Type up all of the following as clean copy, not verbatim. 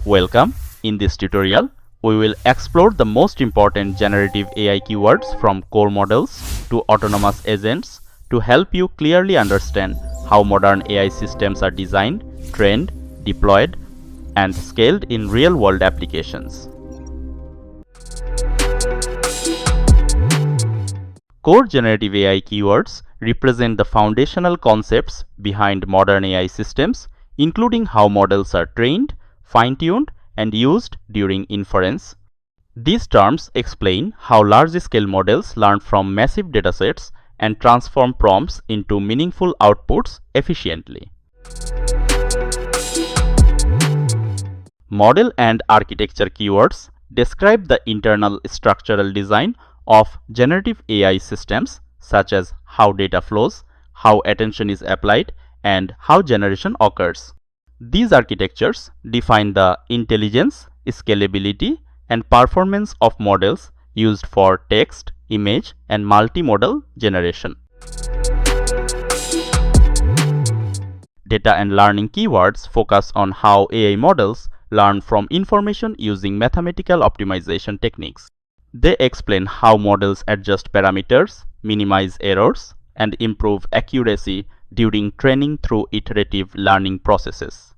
Welcome. In this tutorial, we will explore the most important generative AI keywords from core models to autonomous agents to help you clearly understand how modern AI systems are designed, trained, deployed, and scaled in real-world applications. Core generative AI keywords represent the foundational concepts behind modern AI systems, including how models are trained, fine-tuned, and used during inference. These terms explain how large-scale models learn from massive datasets and transform prompts into meaningful outputs efficiently. Model and architecture keywords describe the internal structural design of generative AI systems, such as how data flows, how attention is applied, and how generation occurs. These architectures define the intelligence, scalability, and performance of models used for text, image, and multimodal generation. Data and learning keywords focus on how AI models learn from information using mathematical optimization techniques. They explain how models adjust parameters, minimize errors, and improve accuracy during training through iterative learning processes.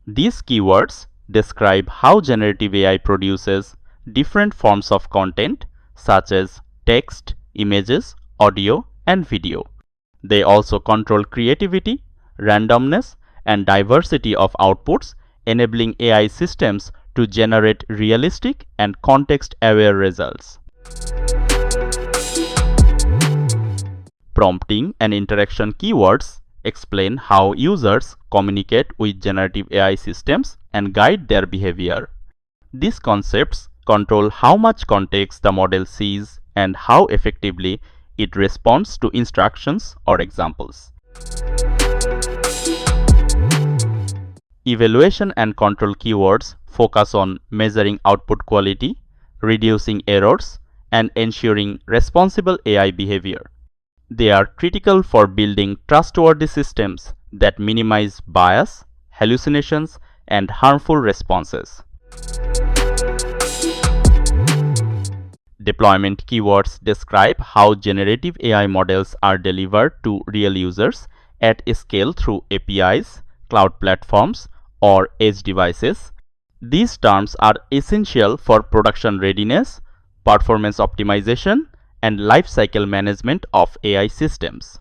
These keywords describe how generative AI produces different forms of content such as text, images, audio, and video. They also control creativity, randomness, and diversity of outputs, enabling AI systems to generate realistic and context-aware results. Prompting and interaction keywords explain how users communicate with generative AI systems and guide their behavior. These concepts control how much context the model sees and how effectively it responds to instructions or examples. Evaluation and control keywords focus on measuring output quality, reducing errors, and ensuring responsible AI behavior. They are critical for building trustworthy systems that minimize bias, hallucinations, and harmful responses. Deployment keywords describe how generative AI models are delivered to real users at scale through APIs, cloud platforms, or edge devices. These terms are essential for production readiness, performance optimization, and lifecycle management of AI systems.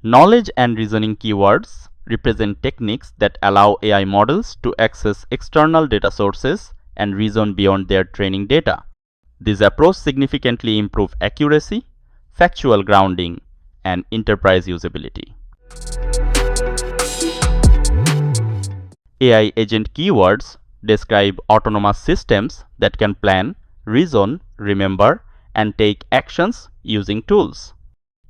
Knowledge and reasoning keywords represent techniques that allow AI models to access external data sources and reason beyond their training data. This approach significantly improves accuracy, factual grounding, and enterprise usability. AI agent keywords describe autonomous systems that can plan, reason, remember, and take actions using tools.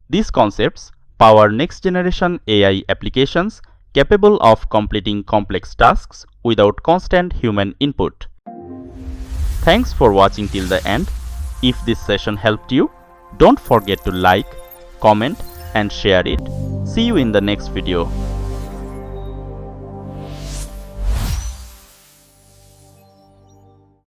These concepts power next-generation AI applications capable of completing complex tasks without constant human input. Thanks for watching till the end. If this session helped you, don't forget to like, comment, and share it. See you in the next video.